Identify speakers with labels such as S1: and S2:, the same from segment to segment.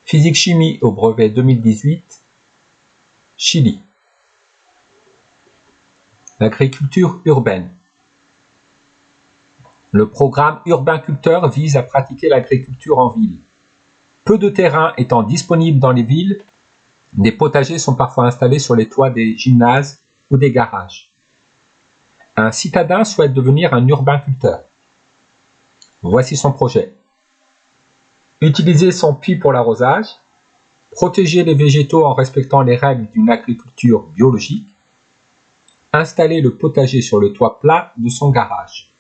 S1: Physique-chimie au brevet 2018, Chili. L'agriculture urbaine. Le programme Urbainculteur vise à pratiquer l'agriculture en ville. Peu de terrain étant disponible dans les villes, des potagers sont parfois installés sur les toits des gymnases ou des garages. Un citadin souhaite devenir un urbainculteur. Voici son projet. Utiliser son puits pour l'arrosage, protéger les végétaux en respectant les règles d'une agriculture biologique, installer le potager sur le toit plat de son garage.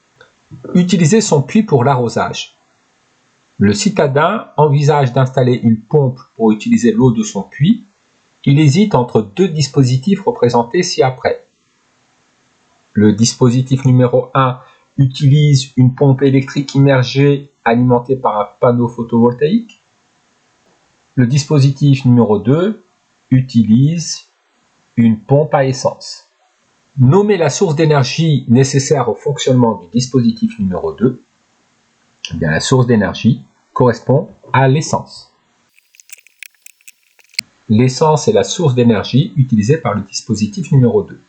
S1: Utiliser son puits pour l'arrosage. Le citadin envisage d'installer une pompe pour utiliser l'eau de son puits. Il hésite entre deux dispositifs représentés ci-après. Le dispositif numéro 1 utilise une pompe électrique immergée alimentée par un panneau photovoltaïque. Le dispositif numéro 2 utilise une pompe à essence. Nommer la source d'énergie nécessaire au fonctionnement du dispositif numéro 2. Eh bien, la source d'énergie correspond à l'essence. L'essence est la source d'énergie utilisée par le dispositif numéro 2.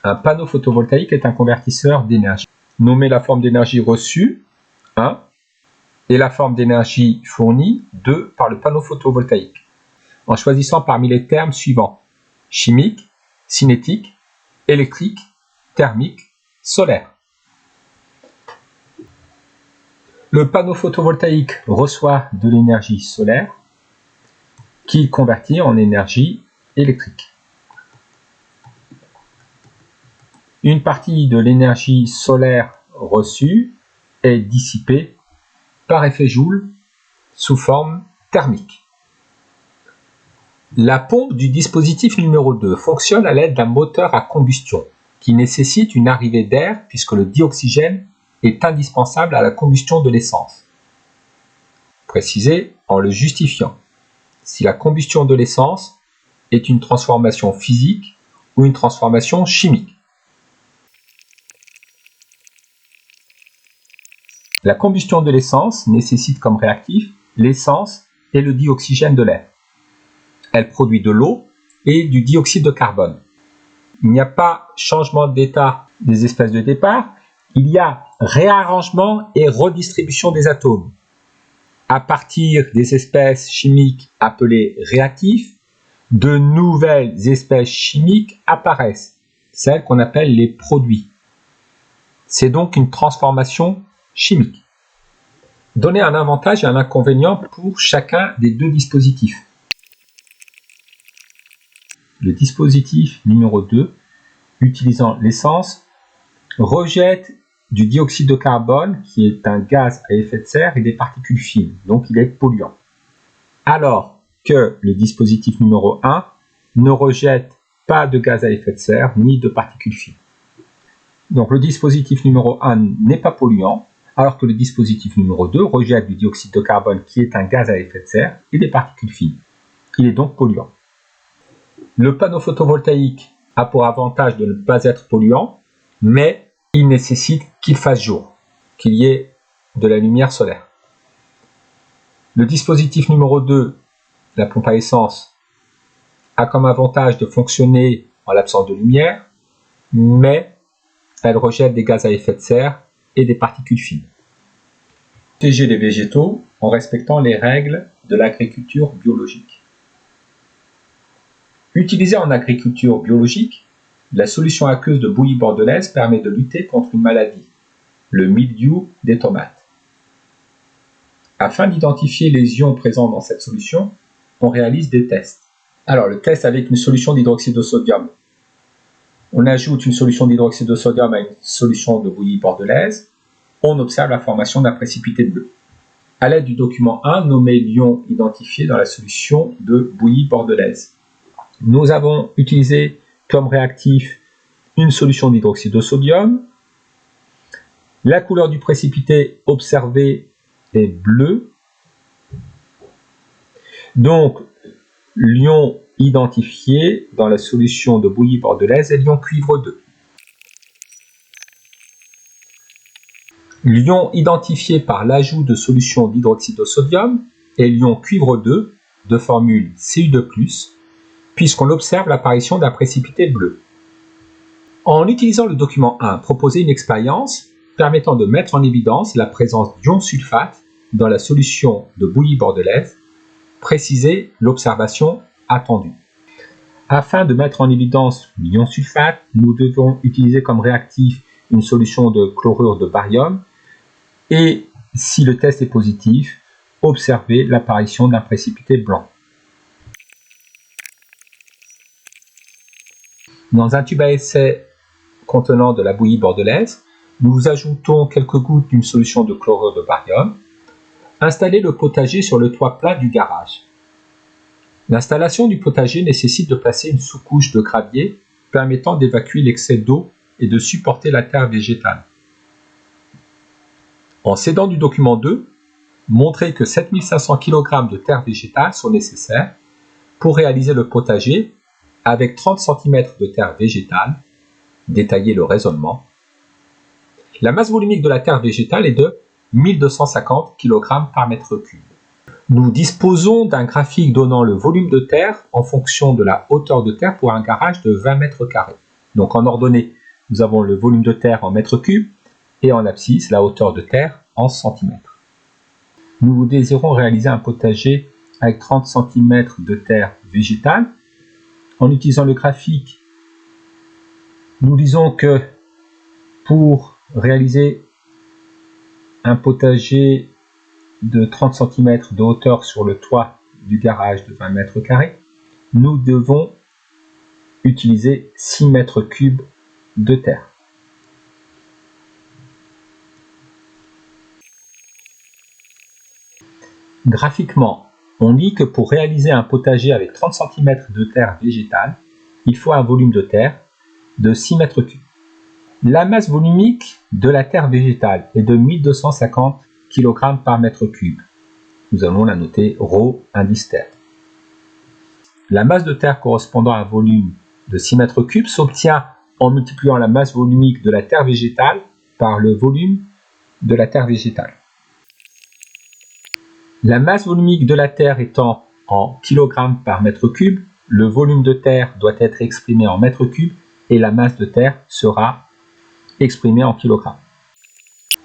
S1: Un panneau photovoltaïque est un convertisseur d'énergie. Nommer la forme d'énergie reçue, 1, et la forme d'énergie fournie, 2, par le panneau photovoltaïque, en choisissant parmi les termes suivants: chimique, cinétique, électrique, thermique, solaire. Le panneau photovoltaïque reçoit de l'énergie solaire qu'il convertit en énergie électrique. Une partie de l'énergie solaire reçue est dissipée par effet Joule sous forme thermique. La pompe du dispositif numéro 2 fonctionne à l'aide d'un moteur à combustion qui nécessite une arrivée d'air puisque le dioxygène est indispensable à la combustion de l'essence. Précisé en le justifiant. Si la combustion de l'essence est une transformation physique ou une transformation chimique. La combustion de l'essence nécessite comme réactif l'essence et le dioxygène de l'air. Elle produit de l'eau et du dioxyde de carbone. Il n'y a pas changement d'état des espèces de départ, il y a réarrangement et redistribution des atomes. À partir des espèces chimiques appelées réactifs, de nouvelles espèces chimiques apparaissent, celles qu'on appelle les produits. C'est donc une transformation chimique. Donner un avantage et un inconvénient pour chacun des deux dispositifs. Le dispositif numéro 2, utilisant l'essence, rejette du dioxyde de carbone, qui est un gaz à effet de serre, et des particules fines, donc il est polluant. Alors que le dispositif numéro 1 ne rejette pas de gaz à effet de serre, ni de particules fines. Donc le dispositif numéro 1 n'est pas polluant, alors que le dispositif numéro 2 rejette du dioxyde de carbone, qui est un gaz à effet de serre, et des particules fines. Il est donc polluant. Le panneau photovoltaïque a pour avantage de ne pas être polluant, mais il nécessite qu'il fasse jour, qu'il y ait de la lumière solaire. Le dispositif numéro 2, la pompe à essence, a comme avantage de fonctionner en l'absence de lumière, mais elle rejette des gaz à effet de serre et des particules fines. Protéger les végétaux en respectant les règles de l'agriculture biologique. Utilisée en agriculture biologique, la solution aqueuse de bouillie bordelaise permet de lutter contre une maladie, le mildiou des tomates. Afin d'identifier les ions présents dans cette solution, on réalise des tests. Alors, le test avec une solution d'hydroxyde de sodium. On ajoute une solution d'hydroxyde de sodium à une solution de bouillie bordelaise. On observe la formation d'un précipité bleu. À l'aide du document 1, nommé l'ion identifié dans la solution de bouillie bordelaise. Nous avons utilisé comme réactif une solution d'hydroxyde de sodium. La couleur du précipité observé est bleue. Donc, l'ion identifié dans la solution de bouillie bordelaise est l'ion cuivre 2. L'ion identifié par l'ajout de solution d'hydroxyde de sodium est l'ion cuivre 2 de formule Cu2+, puisqu'on observe l'apparition d'un précipité bleu. En utilisant le document 1, proposez une expérience permettant de mettre en évidence la présence d'ion sulfate dans la solution de bouillie bordelaise. Précisez l'observation attendue. Afin de mettre en évidence l'ion sulfate, nous devons utiliser comme réactif une solution de chlorure de barium et, si le test est positif, observer l'apparition d'un précipité blanc. Dans un tube à essai contenant de la bouillie bordelaise, nous ajoutons quelques gouttes d'une solution de chlorure de barium. Installez le potager sur le toit plat du garage. L'installation du potager nécessite de placer une sous-couche de gravier permettant d'évacuer l'excès d'eau et de supporter la terre végétale. En s'aidant du document 2, montrez que 7500 kg de terre végétale sont nécessaires pour réaliser le potager avec 30 cm de terre végétale. Détaillez le raisonnement. La masse volumique de la terre végétale est de 1250 kg par mètre cube. Nous disposons d'un graphique donnant le volume de terre en fonction de la hauteur de terre pour un garage de 20 mètres carrés. Donc en ordonnée, nous avons le volume de terre en mètres cubes et en abscisse la hauteur de terre en centimètres. Nous désirons réaliser un potager avec 30 cm de terre végétale. En utilisant le graphique, nous disons que pour réaliser un potager de 30 cm de hauteur sur le toit du garage de 20 mètres carrés, nous devons utiliser 6 mètres cubes de terre. Graphiquement, on dit que pour réaliser un potager avec 30 cm de terre végétale, il faut un volume de terre de 6 mètres cubes. La masse volumique de la terre végétale est de 1250 kg par mètre cube. Nous allons la noter ρ indice terre. La masse de terre correspondant à un volume de 6 mètres cubes s'obtient en multipliant la masse volumique de la terre végétale par le volume de la terre végétale. La masse volumique de la terre étant en kg par mètre cube, le volume de terre doit être exprimé en mètres cubes et la masse de terre sera exprimée en kilogrammes.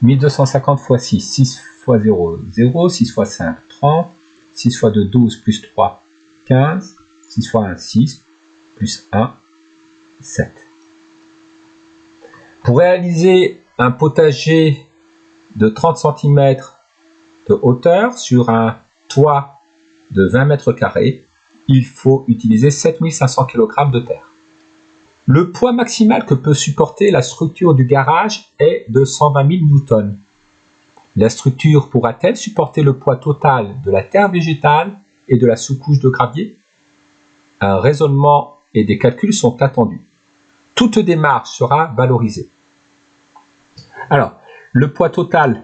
S1: 1250 x 6, 6 x 0, 0, 6 x 5, 30, 6 x 2, 12, plus 3, 15, 6 x 1, 6, plus 1, 7. Pour réaliser un potager de 30 cm de hauteur sur un toit de 20 mètres carrés, il faut utiliser 7500 kg de terre. Le poids maximal que peut supporter la structure du garage est de 120 000 Newton. La structure pourra-t-elle supporter le poids total de la terre végétale et de la sous-couche de gravier? Un raisonnement et des calculs sont attendus. Toute démarche sera valorisée. Alors, le poids total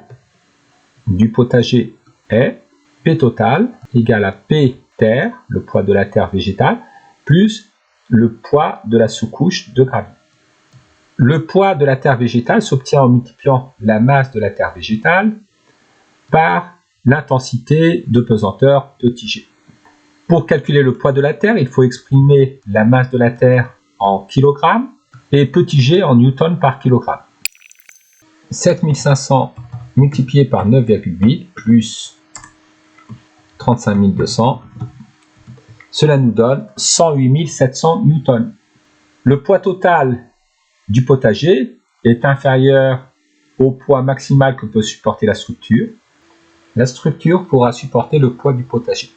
S1: du potager est P total égale à P terre, le poids de la terre végétale, plus le poids de la sous-couche de gravier. Le poids de la terre végétale s'obtient en multipliant la masse de la terre végétale par l'intensité de pesanteur petit g. Pour calculer le poids de la terre, il faut exprimer la masse de la terre en kilogrammes et petit g en newton par kilogramme. 7500 multiplié par 9,8 plus 35 200, cela nous donne 108 700 newtons. Le poids total du potager est inférieur au poids maximal que peut supporter la structure. La structure pourra supporter le poids du potager.